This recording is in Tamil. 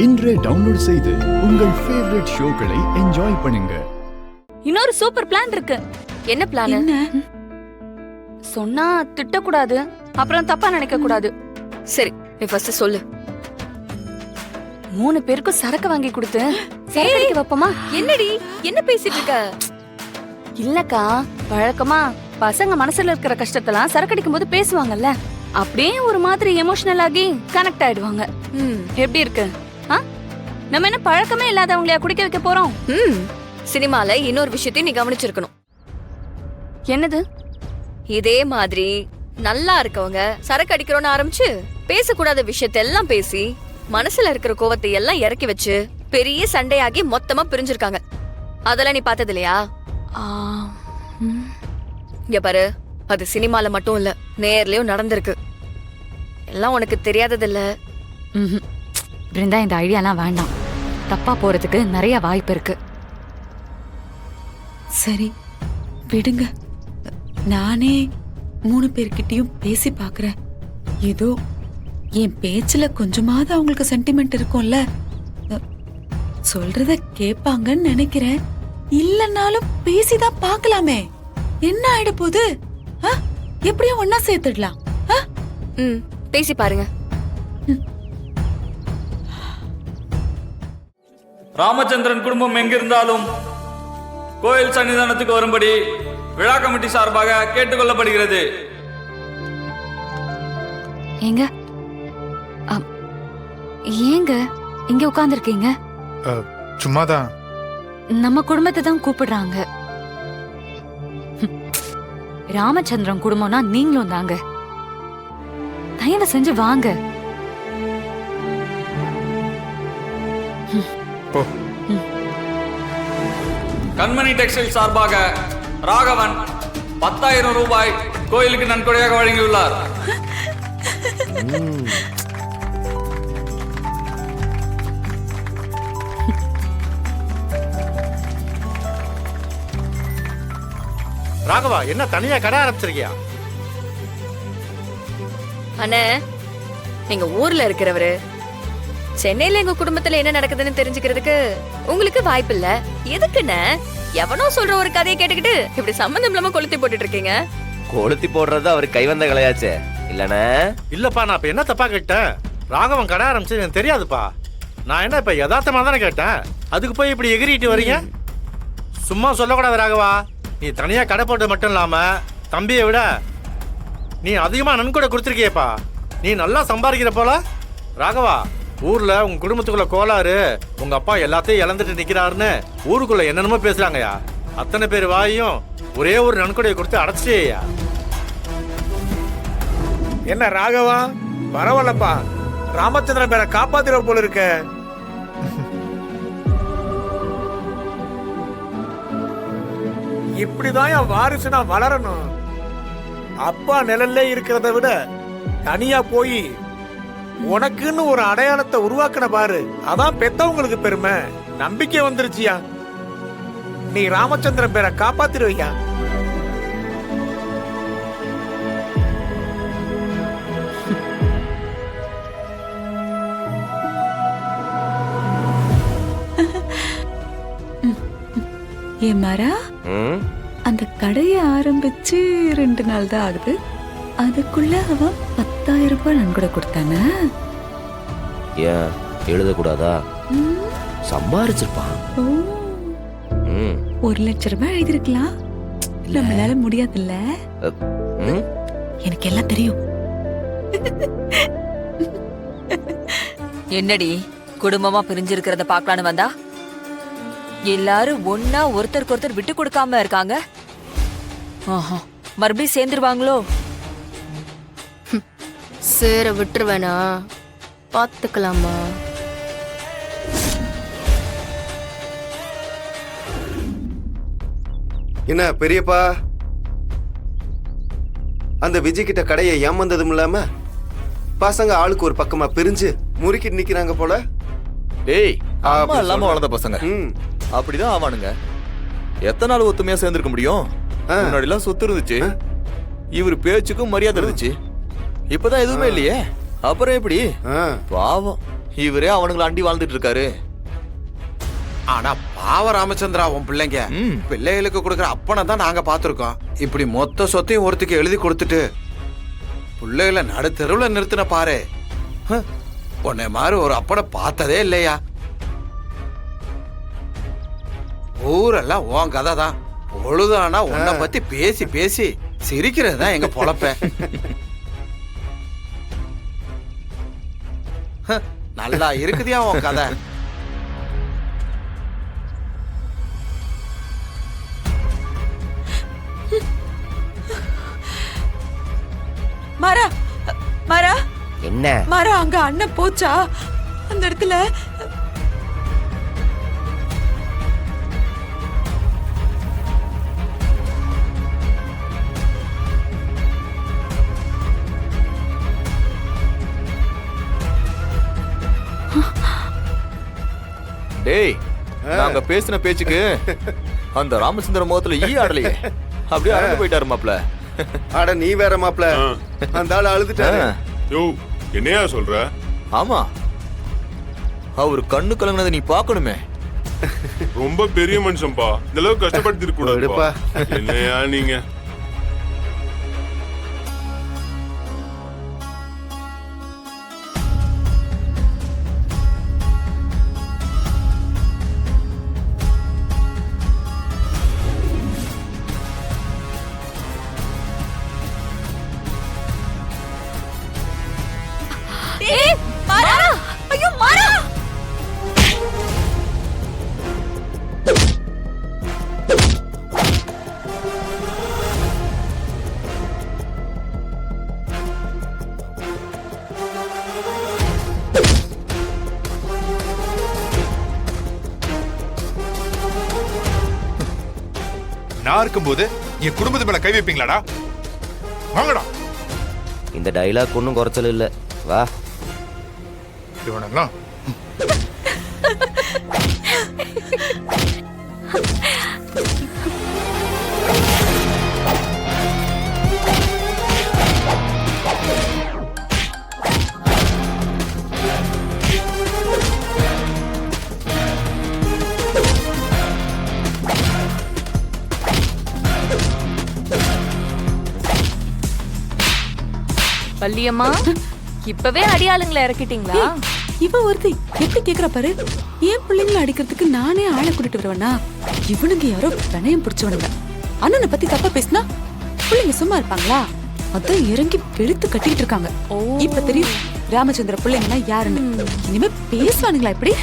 இன்றே டவுன்லோட் செய்து உங்கள் ஃபேவரட் ஷோக்களை என்ஜாய் பண்ணுங்க. இன்னொரு சூப்பர் பிளான் இருக்கு. என்ன பிளான்? சொன்னா திட்டக்கூடாது, அப்புறம் தப்பா நினைக்க கூடாது. சரி, நீ ஃபர்ஸ்ட் சொல்லு. 3 பேருக்கும் சரக்கு வாங்கி கொடுத்து சரக்கு வைப்போமா? என்னடி என்ன பேசிட்டு இருக்க? இல்லக்கா, வழக்கமா பசங்க மனசுல இருக்கிற கஷ்டத்தெல்லாம் சரக்கடிக்கும் போது பேசுவாங்கல்ல, அப்படியே ஒரு மாதிரி எமோஷனல் ஆகி கனெக்ட் ஆயிடுவாங்க. எப்படி இருக்கு? நம்ம என்ன பழக்கமே இல்லாதவங்களையா குடிக்க வைக்க போறோம்? சினிமால இன்னொரு விஷயத்தையும் நீ கவனிச்சிருக்கணும். என்னது? இதே மாதிரி நல்லா இருக்கவங்க சரக்கு அடிக்கிறோன்னு ஆரம்பிச்சு பேசக்கூடாத விஷயத்தெல்லாம் பேசி மனசுல இருக்கிற கோவத்தை எல்லாம் இறக்கி வச்சு பெரிய சண்டையாகி மொத்தமா பிரிஞ்சிருக்காங்க. அதெல்லாம் நீ பார்த்தது இல்லையா? இங்க பாரு, அது சினிமால மட்டும் இல்ல, நேர்லயும் நடந்திருக்கு. எல்லாம் உனக்கு தெரியாதது இல்ல. பிருந்தா, இந்த ஐடியாலாம் வேண்டாம். தப்பா போறதுக்கு நிறைய வாய்ப்பு இருக்கு. சரி விடுங்க, நானே 3 பேர்கிட்டயும் பேசி பாக்குறேன். ஏதோ என் பேச்சுல கொஞ்சமாவது அவங்களுக்கு சென்டிமெண்ட் இருக்கும்ல, சொல்றத கேட்பாங்கன்னு நினைக்கிறேன். இல்லன்னாலும் பேசிதான் பாக்கலாமே, என்ன ஆயிட போகுது? எப்படியும் ஒன்னா சேர்த்துடலாம். பேசி பாருங்க. ராமச்சந்திரன் குடும்பம் எங்கிருந்தாலும் கோயில் சன்னிதானத்துக்கு வரும்படி விழா கமிட்டி சார்பாக கேட்டுக்கொள்ளப்படுகிறது. ஏங்க, ஏங்க இங்க உட்கார்ந்துருக்கீங்க? சும்மாதான். நம்ம குடும்பத்தை தான் கூப்பிடுறாங்க. ராமச்சந்திரன் குடும்பம்னா நீங்களும் தாங்க. தயவு செஞ்சு வாங்க. கண்மணி டெக்ஸ்டைல் சார்பாக ராகவன் 10,000 ரூபாய் கோயிலுக்கு நன்கொடையாக வழங்கியுள்ளார். ராகவா, என்ன தனியா கடை ஆரம்பிச்சிருக்கியா? அண்ணே, எங்க ஊர்ல இருக்கிறவரு சென்னையில எங்க குடும்பத்துல என்ன நடக்குதுன்னு தெரிஞ்சுக்கிறதுக்கு உங்களுக்கு வாய்ப்பு இல்ல. எதுக்குன்னு எவனோ சொல்ற ஒரு கதையை கேட்டுக்கிட்டு இப்படி சம்பந்தம் இல்லாம கொளுத்தி போட்டுட்டு இருக்கீங்க. கொளுத்தி போடுறது அவரு கைவந்த கலையாச்சே இல்லனே. இல்லப்பா, நான் இப்ப என்ன தப்பா கேட்டேன்? ராகவன் கடை ஆரம்பிச்சு எனக்கு தெரியாதுப்பா. நான் என்ன இப்ப யதார்த்தமா தானே கேட்டேன், அதுக்கு போய் இப்படி எகிரிட்டு வரீங்க? சும்மா சொல்லக்கூடாது ராகவா. நீ தனியா கடை போட்டது மட்டும் இல்லாம தம்பியை விட நீ அதிகமா நன்கொடை கொடுத்துருக்கியப்பா. நீ நல்லா சம்பாதிக்கிற போல. ராகவா, ஊர்ல உங்க குடும்பத்துக்குள்ள கோளாறு, உங்க அப்பா எல்லாத்தையும் இழந்துட்டு நிக்கிறாருன்னு ஊருக்குள்ள என்னென்னமோ பேசுறாங்கயா. அத்தனை பேர் வாயும் ஒரே ஒரு நன்கொடையை கொடுத்து அடைச்சியா. என்ன ராகவா, பரவாயில்லப்பா, ராமச்சந்திரன் பேரை காப்பாத்திர போல இருக்க. இப்படிதான் என் வாரிசுனா வளரணும். அப்பா நிழல்ல இருக்கிறத விட தனியா போய் உனக்குன்னு ஒரு அடையாளத்தை உருவாக்கின பாரு, அதான் பெத்தவங்களுக்கு பெருமை. நம்பிக்கை வந்துருச்சியா. நீ ராமச்சந்திரன் பேரை காப்பாத்திருவியா? ஏமாரா, அந்த கடையை ஆரம்பிச்சு 2 நாள் தான் ஆகுது, அதுக்குள்ள அவன் 10,000 ரூபாய் நன்கொடை கொடுத்தானே. ஏன் எழுதக்கூடாதா? சம்பாரிச்சிருப்பான். 1,00,000 ரூபாய் எழுதிருக்கலாம். நம்மளால முடியாதுல்ல. எனக்கு எல்லாம் தெரியும். என்னடி குடும்பமா பிரிஞ்சிருக்கிறத பாக்கலான்னு வந்தா எல்லாரும் ஒன்னா ஒருத்தருக்கு ஒருத்தர் விட்டு கொடுக்காம இருக்காங்க. மறுபடியும் சேர்ந்துருவாங்களோ? சேர விட்டுருவேனா? பாத்துக்கலாமா? என்ன பெரியப்பா, அந்த விஜய் கிட்ட கடையை ஏமாந்ததும் இல்லாம பசங்க ஆளுக்கு ஒரு பக்கமா பிரிஞ்சு முறுக்கிட்டு நிக்கிறாங்க போல. டேய், அம்மா இல்லாம வளர்ந்த பசங்க அப்படிதான் ஆவானுங்க. எத்தனை நாள் ஒத்துமையா சேர்ந்திருக்க முடியும்? முன்னாடி எல்லாம் சொத்து இருந்துச்சு, இவரு பேச்சுக்கும் மரியாதை இருந்துச்சு. இப்பதான் எதுவுமே இல்லையே, அப்புறம் எப்படி? பாவம். இவரே அவனுங்களை அண்டி வாழ்ந்துட்டு இருக்காரு. ஆனா பாவ ராமச்சந்திரா உன் பிள்ளைங்க பிள்ளைகளுக்கு கொடுக்குற அப்பனை தான் நாங்க பாத்துருக்கோம். இப்படி மொத்த சொத்தையும் ஒருத்துக்கு எழுதி கொடுத்துட்டு பிள்ளைகளை நடு தெருவுல நிறுத்தின பாரு. உன்னை மாதிரி ஒரு அப்பனை பார்த்ததே இல்லையா? ஊரெல்லாம் உன் கதை தான். பொழுதானா உன்னை பத்தி பேசி பேசி சிரிக்கிறது தான் எங்க பொழப்ப. நல்லா இருக்குதியா உன் கதை. மாறா மாறா என்ன மாறா, அங்க அண்ணன் போச்சா? அந்த இடத்துல டேய், நாங்க பேசின பேச்சுக்கு அந்த ராமச்சந்திர முகத்துல ஈ ஆடலையே, அப்படியே அறந்து போயிட்டாரு மாப்ள. அட நீ வேற மாப்ள, அந்த ஆள் அழுதுட்டாரு. யோ என்னையா சொல்ற? ஆமா, அவர் கண்ணு கலங்கினதை நீ பாக்கணுமே. ரொம்ப பெரிய மனுஷன்பா, இந்த அளவுக்கு கஷ்டப்படுத்திருக்க கூடாதுப்பா. என்னையா நீங்க? ஐயோ மாறா, நான் இருக்கும்போது என் குடும்பத்து மேல கை வைப்பீங்களாடா? வாங்கடா. இந்த டைலாக் ஒன்றும் குறைச்சல் இல்ல. வா. இவனெல்லாம் வள்ளியம்மா, இப்பவே அடியாளுங்களை இறக்கிட்டீங்களா? இவ ஒருத்தி எப்படி கேக்குற பாரு. ஏன் பிள்ளைங்களை அடிக்கிறதுக்கு நானே ஆளை கூட்டிட்டு வருவேனா? இவனுங்க யாரோ பிணையம் பிடிச்சவனுங்க. அண்ணனை பத்தி தப்பா பேசினா பிள்ளைங்க சும்மா இருப்பாங்களா? அதான் இறங்கி வெளுத்து கட்டிட்டு இருக்காங்க. இப்ப தெரியும் ராமச்சந்திர பிள்ளைங்கன்னா யாருன்னு. இனிமே பேசுவானுங்களா இப்படி?